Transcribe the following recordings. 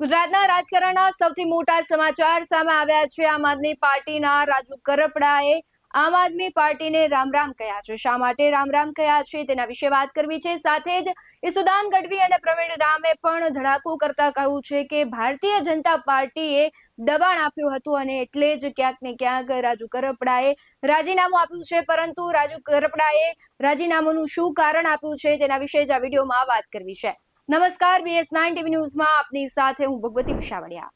ગુજરાતના રાજકારણના સૌથી મોટા સમાચાર સામે આવ્યા છે। આમ આદમી પાર્ટીના રાજુ કરપડાએ આમ આદમી પાર્ટીને રામ રામ કહ્યા છે। શા માટે રામ રામ કહ્યા છે તેના વિશે વાત કરવી છે। સાથે જ ઈસુદાન ગઢવી અને પ્રવીણ રામે પણ ધડાકો કરતા કહ્યું છે કે ભારતીય જનતા પાર્ટીએ દબાણ આપ્યું હતું અને એટલે જ ક્યાંક ને ક્યાંક રાજુ કરપડાએ રાજીનામું આપ્યું છે। પરંતુ રાજુ કરપડાએ રાજીનામાનું શું કારણ આપ્યું છે તેના વિશે જ આ વિડીયોમાં વાત કરવી છે। નમસ્કાર, BS9 ટીવી ન્યૂઝમાં આપની સાથે હું ભગવતી વિશાવડિયા।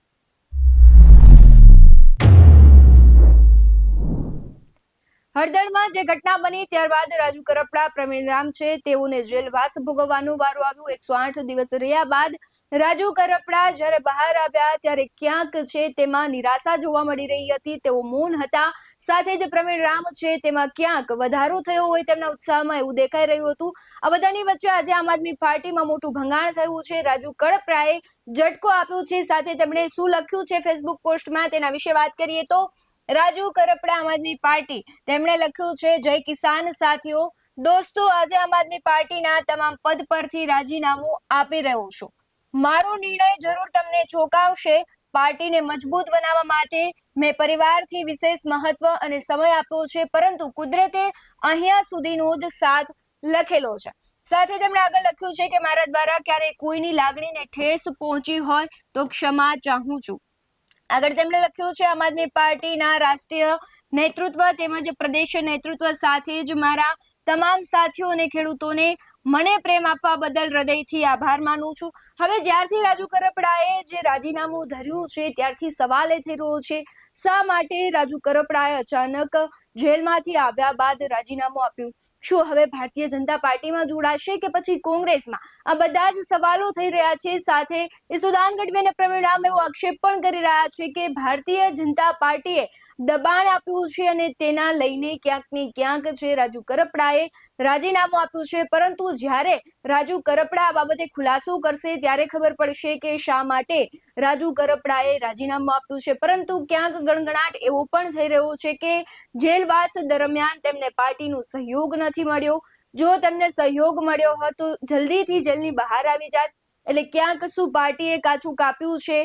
હળદળમાં જે ઘટના બની ત્યારબાદ રાજુ કરપડા, પ્રવીણ રામ છે તેઓને જેલવાસ ભોગવવાનો વારો આવ્યો। 108 દિવસ રહ્યા બાદ રાજુ કરપડા જ્યારે બહાર આવ્યા ત્યારે ક્યાંક છે તેમાં નિરાશા જોવા મળી રહી હતી। તેઓ મૌન હતા। સાથે જ પ્રવીણ રામ છે તેમાં ક્યાંક વધારો થયો હોય તેમના ઉત્સાહમાં એવું દેખાઈ રહ્યું હતું। આ બધાની વચ્ચે આજે આમ આદમી પાર્ટીમાં મોટું ભંગાણ થયું છે। રાજુ કરપડાએ ઝટકો આપ્યો છે। સાથે તેમણે શું લખ્યું છે ફેસબુક પોસ્ટમાં તેના વિશે વાત કરીએ તો રાજુ કરપડા, આમ આદમી પાર્ટી, તેમણે લખ્યું છે, જય કિસાન સાથીઓ, દોસ્તો, આજે આમ આદમી પાર્ટીના તમામ પદ પરથી રાજીનામું આપી રહ્યો છું। મારો નિર્ણય જરૂર તમને ચોંકાવશે। પાર્ટીને મજબૂત બનાવવા માટે મેં પરિવારથી વિશેષ મહત્વ અને સમય આપ્યો છે, પરંતુ કુદરતે અહીંયા સુધીનો જ સાથ લખેલો છે। સાથે તેમણે આગળ લખ્યું છે કે મારા દ્વારા ક્યારેય કોઈની લાગણીને ઠેસ પહોંચી હોય તો ક્ષમા ચાહું છું। આગળ તેમણે લખ્યું છે, આમ આદમી પાર્ટીના રાષ્ટ્રીય નેતૃત્વ તેમજ પ્રદેશ નેતૃત્વ સાથે જ મારા તમામ સાથીઓ અને ખેડૂતોને મને પ્રેમ આપવા બદલ હૃદયથી આભાર માનું છું। હવે જ્યારથી રાજુ કરપડાએ જે રાજીનામું ધર્યું છે ત્યારથી સવાલ એ થઈ રહ્યો છે, શા માટે રાજુ કરપડાએ અચાનક જેલમાંથી આવ્યા બાદ રાજીનામું આપ્યું? શું હવે ભારતીય જનતા પાર્ટીમાં જોડાશે કે પછી કોંગ્રેસમાં? આ બધા જ સવાલો થઈ રહ્યા છે। સાથે ઈસુદાન ગઢવી અને પ્રવીણ રામ એવો આક્ષેપ પણ કરી રહ્યા છે કે ભારતીય જનતા પાર્ટીએ દબાણ આપ્યું છે અને તેના લઈને ક્યાંક ને ક્યાંક છે રાજુ કરપડાએ રાજીનામું આપ્યું છે। પરંતુ જ્યારે રાજુ કરપડા આ બાબતે ખુલાસો કરશે ત્યારે ખબર પડશે કે શા માટે રાજુ કરપડાએ રાજીનામું આપ્યું છે। પરંતુ ક્યાંક ગણગણાટ એવો પણ થઈ રહ્યો છે કે જેલવાસ દરમિયાન તેમને પાર્ટીનો સહયોગ નથી મળ્યો। જો તેમને સહયોગ મળ્યો હોત તો જલ્દીથી જેલની બહાર આવી જાત। એટલે ક્યાંક શું પાર્ટીએ કાચું કાપ્યું છે?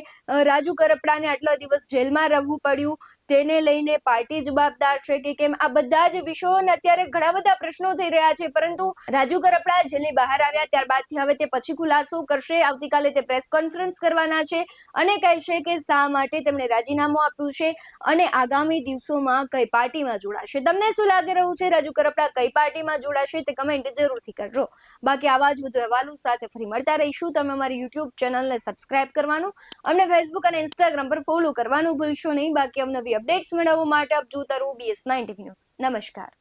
રાજુ કરપડાને આટલા દિવસ જેલમાં રહેવું પડ્યું, તેને લઈને પાર્ટી જવાબદાર છે કે કેમ? આ બધા જ વિષયોને અત્યારે ઘણા બધા પ્રશ્નો થઈ રહ્યા છે। પરંતુ રાજુ કરપડા જેલની બહાર આવ્યા ત્યારબાદથી હવે તે પછી ખુલાસો કરશે। આવતીકાલે તે પ્રેસ કોન્ફરન્સ કરવાના છે અને કહેશે કે શા માટે તેમણે રાજીનામું આપ્યું છે અને આગામી દિવસોમાં કઈ પાર્ટીમાં જોડાશે। તમને શું લાગી રહ્યું છે? રાજુ કરપડા કઈ પાર્ટીમાં જોડાશે તે કમેન્ટ જરૂરથી કરજો। બાકી આવા જ વધુ અહેવાલો સાથે ફરી મળતા રહીશું। તમે અમારી YouTube ચેનલને સબસ્ક્રાઇબ કરવાનું, અમને ફેસબુક અને ઇન્સ્ટાગ્રામ પર ફોલો કરવાનું ભૂલશો નહીં। બાકી અવનવી અપડેટ્સ મેળવવા માટે આપ જોતા રહો BS9 ટીવી ન્યૂઝ। નમસ્કાર।